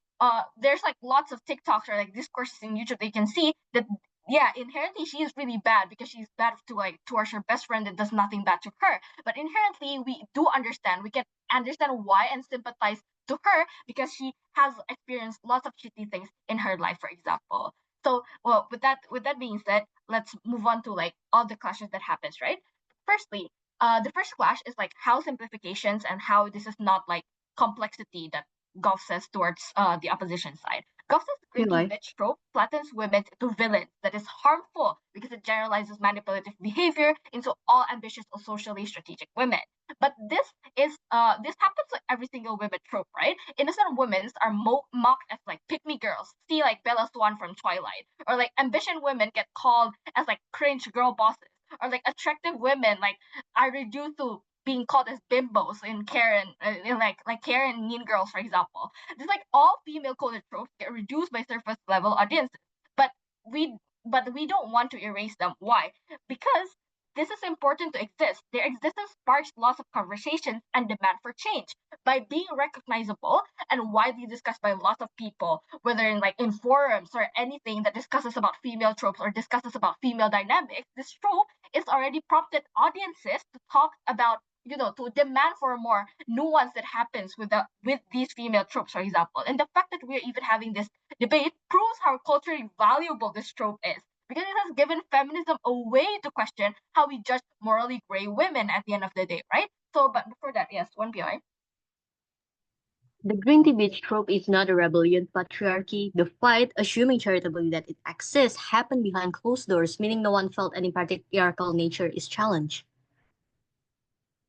Speaker 7: there's like lots of TikToks or like discourses in YouTube they can see that yeah, inherently she is really bad because she's bad towards her best friend that does nothing bad to her. But inherently we do understand, we can understand why and sympathize to her because she has experienced lots of shitty things in her life, for example. So well, with that being said, let's move on to like all the clashes that happens, right? Firstly, the first clash is like how simplifications and how this is not like complexity that Goff says towards the opposition side. Goff's gritty
Speaker 4: Joy.
Speaker 7: bitch trope flattens women into villains that is harmful because it generalizes manipulative behavior into all ambitious or socially strategic women. But this happens with every single women trope, right? Innocent women are mocked as like pick me girls, see like Bella Swan from Twilight, or like ambition women get called as like cringe girl bosses, or like attractive women like are reduced to being called as bimbos in Karen, in like Karen Mean Girls, for example. Just like all female coded tropes get reduced by surface level audiences, but we but we don't want to erase them. Why? Because this is important to exist. Their existence sparks lots of conversations and demand for change. By being recognizable and widely discussed by lots of people, whether in forums or anything that discusses about female tropes or discusses about female dynamics, this trope is already prompted audiences to talk about to demand for more nuance that happens with these female tropes, for example. And the fact that we're even having this debate proves how culturally valuable this trope is. Because it has given feminism a way to question how we judge morally gray women at the end of the day, right? So, but before that, yes, one PI.
Speaker 4: The green tea beach trope is not a rebellion patriarchy. The fight, assuming charitably that it exists, happened behind closed doors, meaning no one felt any patriarchal nature is challenged.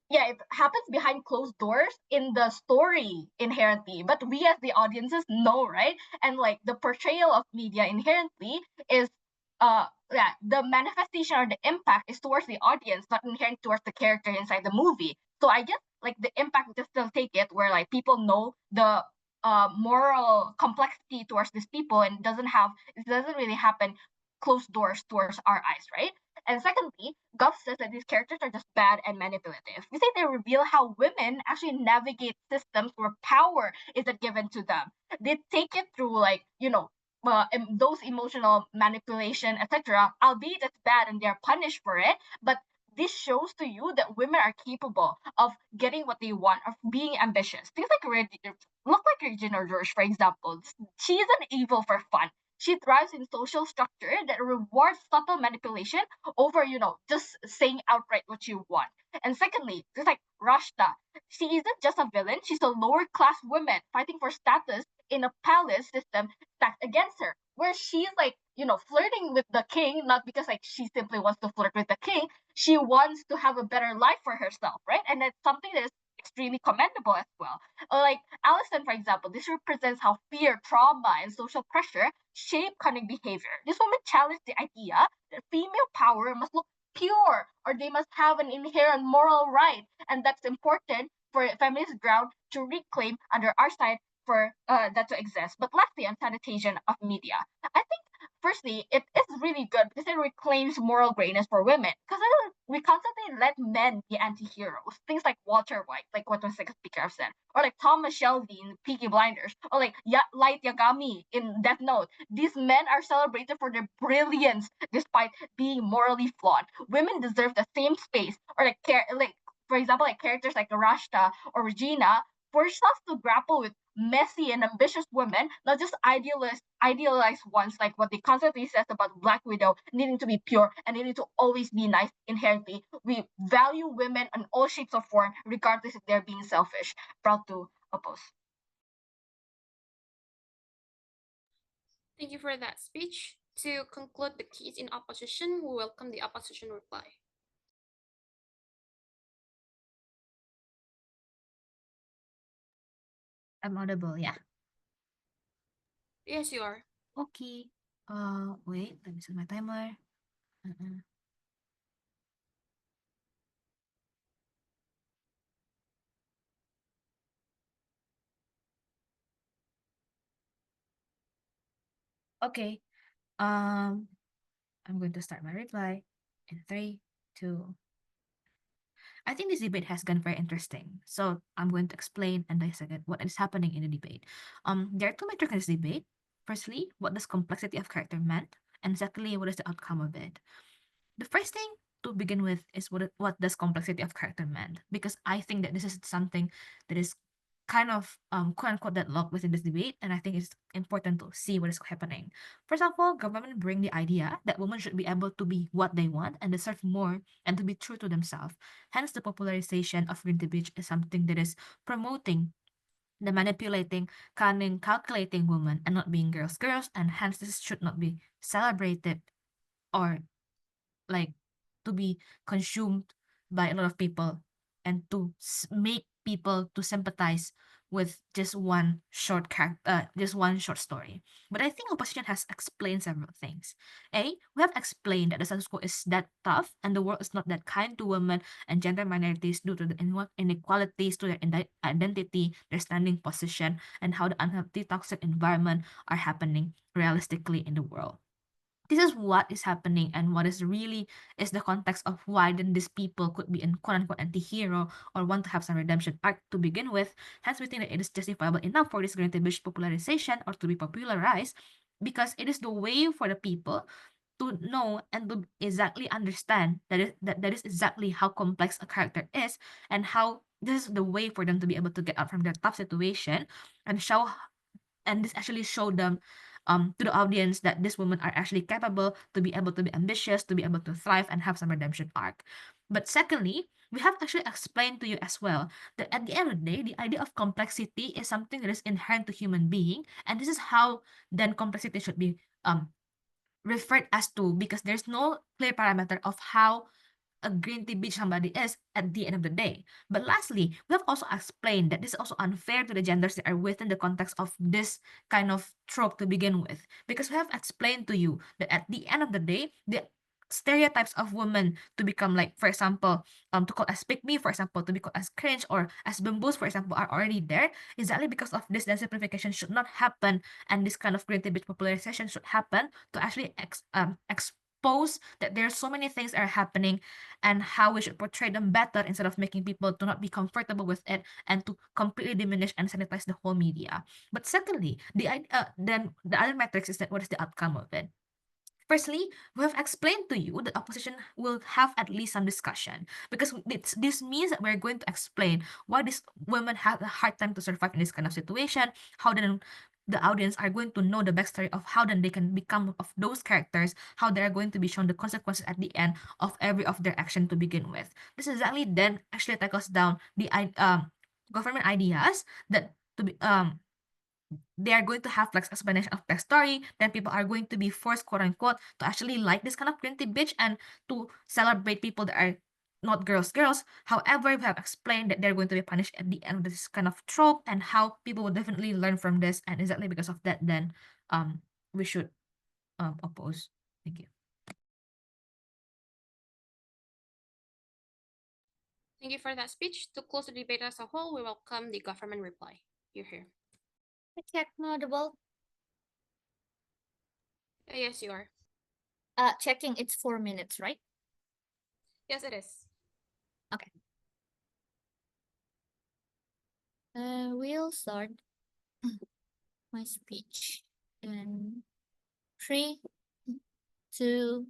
Speaker 7: Yeah, it happens behind closed doors in the story inherently, but we as the audiences know, right? And like the portrayal of media inherently is the manifestation or the impact is towards the audience, not inherent towards the character inside the movie. So I guess like the impact we can still take it where like people know the moral complexity towards these people, and it doesn't really happen closed doors towards our eyes, right? And secondly, Goff says that these characters are just bad and manipulative. We say they reveal how women actually navigate systems where power isn't given to them. They take it through those emotional manipulation, etc. Albeit it's bad and they're punished for it, but this shows to you that women are capable of getting what they want, of being ambitious. Things like look like Regina George, for example. She isn't evil for fun. She thrives in social structure that rewards subtle manipulation over, just saying outright what you want. And secondly, just like Rashta, she isn't just a villain, she's a lower class woman fighting for status in a palace system stacked against her, where she's like, flirting with the king, not because like she simply wants to flirt with the king, she wants to have a better life for herself, right? And that's something that is extremely commendable as well. Like Alison, for example, this represents how fear, trauma, and social pressure shape cunning behavior. This woman challenged the idea that female power must look pure or they must have an inherent moral right, and that's important for feminist ground to reclaim under our side for that to exist. But lastly, on sanitation of media, I think firstly it is really good because it reclaims moral greatness for women. Because we constantly let men be anti-heroes. Things like Walter White, like what the second speaker have said, or like Thomas Shelby in Peaky Blinders, or like Light Yagami in Death Note. These men are celebrated for their brilliance despite being morally flawed. Women deserve the same space, or like for example, like characters like Rashta or Regina force us to grapple with messy and ambitious women, not just idealized ones like what they constantly says about Black Widow needing to be pure and needing to always be nice inherently. We value women in all shapes of form, regardless if they're being selfish. Proud to oppose.
Speaker 1: Thank you for that speech. To conclude the keys in opposition, we welcome the opposition reply.
Speaker 5: I'm audible, yeah.
Speaker 1: Yes, you are.
Speaker 5: Okay. Wait, let me set my timer. Okay. I'm going to start my reply in 3, 2. I think this debate has gone very interesting. So I'm going to explain and dissect what is happening in the debate. There are two metrics in this debate. Firstly, what does complexity of character meant? And secondly, what is the outcome of it? The first thing to begin with is what does complexity of character meant? Because I think that this is something that is kind of quote unquote deadlocked within this debate, and I think it's important to see what is happening. First of all, government bring the idea that women should be able to be what they want and deserve more and to be true to themselves. Hence, the popularization of green beach is something that is promoting the manipulating, cunning, calculating woman and not being girls, and hence this should not be celebrated or like to be consumed by a lot of people and to make people to sympathize with just one short character, just one short story. But I think opposition has explained several things. We have explained that the status quo is that tough and the world is not that kind to women and gender minorities due to the inequalities to their identity, their standing position, and how the unhealthy toxic environment are happening realistically in the world. This is what is happening and what is really is the context of why then these people could be in quote-unquote anti-hero or want to have some redemption arc to begin with. Hence, we think that it is justifiable enough for this green beach popularization or to be popularized because it is the way for the people to know and to exactly understand that is exactly how complex a character is and how this is the way for them to be able to get out from their tough situation and show and this actually showed them to the audience that these women are actually capable to be able to be ambitious, to be able to thrive and have some redemption arc. But secondly, we have actually explained to you as well that at the end of the day, the idea of complexity is something that is inherent to human being, and this is how then complexity should be referred as to because there's no clear parameter of how a green tea bitch somebody is at the end of the day. But lastly, we have also explained that this is also unfair to the genders that are within the context of this kind of trope to begin with. Because we have explained to you that at the end of the day, the stereotypes of women to become like, for example, to call as pick me, for example, to be called as cringe or as bamboos, for example, are already there, exactly because of this densification should not happen and this kind of green tea bitch popularization should happen to actually expose that there are so many things that are happening and how we should portray them better instead of making people to not be comfortable with it and to completely diminish and sanitize the whole media. But secondly, then the other metrics is that what is the outcome of it? Firstly, we have explained to you that opposition will have at least some discussion because this means that we're going to explain why these women have a hard time to survive in this kind of situation, how then the audience are going to know the backstory of how then they can become of those characters, how they are going to be shown the consequences at the end of every of their action to begin with. This exactly then actually tackles down the government ideas that to be they are going to have like explanation of their story, then people are going to be forced, quote unquote, to actually like this kind of green tea bitch and to celebrate people that are not girls. However, we have explained that they're going to be punished at the end of this kind of trope and how people will definitely learn from this, and exactly because of that, then we should oppose. Thank you.
Speaker 1: Thank you for that speech. To close the debate as a whole, we welcome the government reply. You're here.
Speaker 2: Check audible.
Speaker 1: Yes, you are.
Speaker 2: Checking it's 4 minutes, right?
Speaker 1: Yes, it is.
Speaker 2: Okay. We'll start my speech in 3, 2,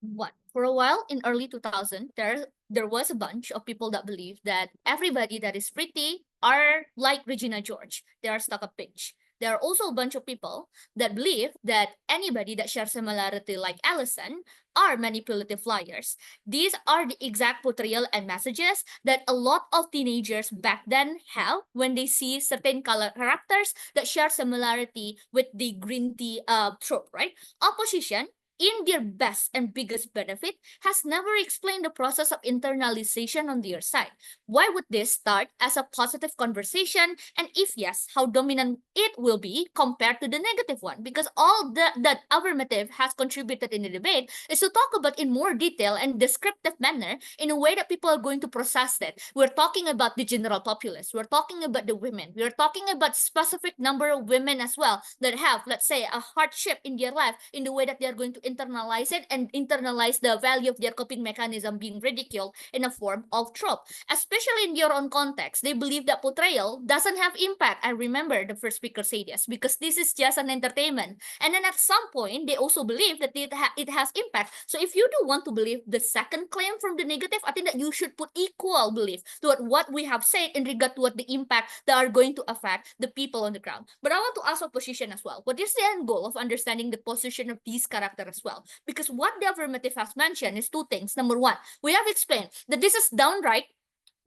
Speaker 2: 1. For a while in early 2000, there was a bunch of people that believe that everybody that is pretty are like Regina George. They are stuck up bitch. There are also a bunch of people that believe that anybody that shares similarity like Alison are manipulative liars. These are the exact portrayal and messages that a lot of teenagers back then have when they see certain color characters that share similarity with the green tea trope, right? Opposition, in their best and biggest benefit, has never explained the process of internalization on their side. Why would this start as a positive conversation? And if yes, how dominant it will be compared to the negative one? Because all that affirmative has contributed in the debate is to talk about in more detail and descriptive manner in a way that people are going to process it. We're talking about the general populace. We're talking about the women. We're talking about specific number of women as well that have, let's say, a hardship in their life in the way that they're going to internalize it and internalize the value of their coping mechanism being ridiculed in a form of trope. Especially in your own context, they believe that portrayal doesn't have impact. I remember the first speaker said yes, because this is just an entertainment. And then at some point, they also believe that it has impact. So if you do want to believe the second claim from the negative, I think that you should put equal belief to what we have said in regard to what the impact that are going to affect the people on the ground. But I want to ask opposition as well. What is the end goal of understanding the position of these characters as well? Because what the affirmative has mentioned is two things. Number one, we have explained that this is downright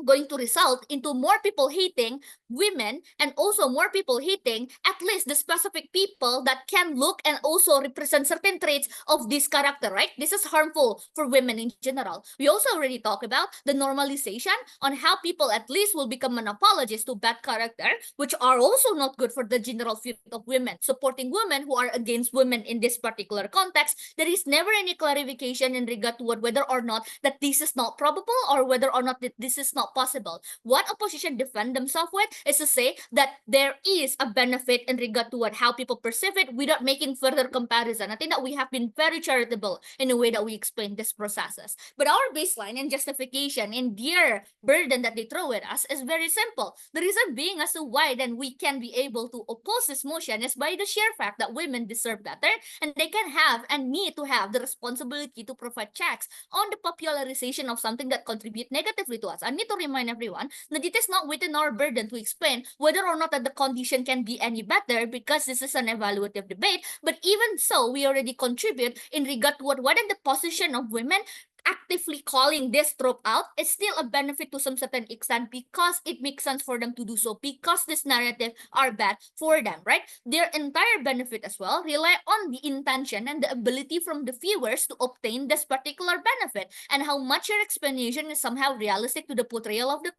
Speaker 2: going to result into more people hating women and also more people hating at least the specific people that can look and also represent certain traits of this character, right? This is harmful for women in general. We also already talked about the normalization on how people at least will become an apologist to bad character, which are also not good for the general field of women, supporting women who are against women in this particular context. There is never any clarification in regard to whether or not that this is not probable or whether or not that this is not possible. What opposition defend themselves with is to say that there is a benefit in regard to how people perceive it without making further comparison. I think that we have been very charitable in the way that we explain these processes. But our baseline and justification in their burden that they throw at us is very simple. The reason being as to why then we can be able to oppose this motion is by the sheer fact that women deserve better and they can have and need to have the responsibility to provide checks on the popularization of something that contribute negatively to us. I need to remind everyone that it is not within our burden to explain whether or not that the condition can be any better because this is an evaluative debate. But even so, we already contribute in regard to what is the position of women. Actively calling this trope out is still a benefit to some certain extent because it makes sense for them to do so, because this narrative are bad for them, right? Their entire benefit as well rely on the intention and the ability from the viewers to obtain this particular benefit and how much your explanation is somehow realistic to the portrayal of the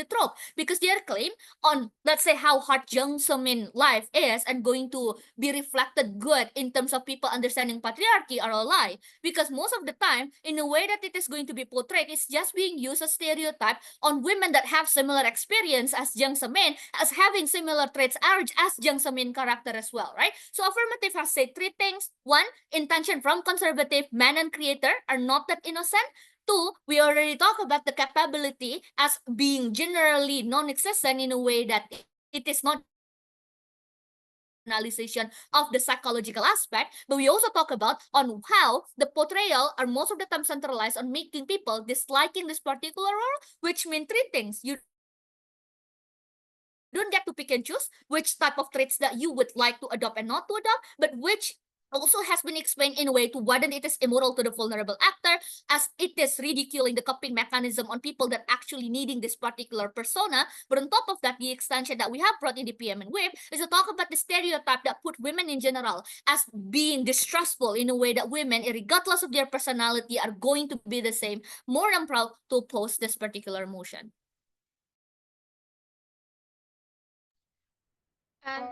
Speaker 2: trope, because their claim on, let's say, how hard Jung Soomin life is and going to be reflected good in terms of people understanding patriarchy are a lie, because most of the time in the way that it is going to be portrayed, it's just being used as stereotype on women that have similar experience as Jung Soomin, as having similar traits as Jung Soomin character as well, right? So affirmative has said three things. One, intention from conservative man and creator are not that innocent. Two, we already talked about the capability as being generally non-existent in a way that it is not analyzation of the psychological aspect, but we also talk about on how the portrayal are most of the time centralized on making people disliking this particular role, which mean three things. You don't get to pick and choose which type of traits that you would like to adopt and not to adopt, but which also has been explained in a way to whether it is immoral to the vulnerable actor, as it is ridiculing the coping mechanism on people that actually needing this particular persona. But on top of that, the extension that we have brought in the PM and WIP is to talk about the stereotype that put women in general as being distrustful in a way that women, regardless of their personality, are going to be the same, more than proud to oppose this particular motion.
Speaker 1: And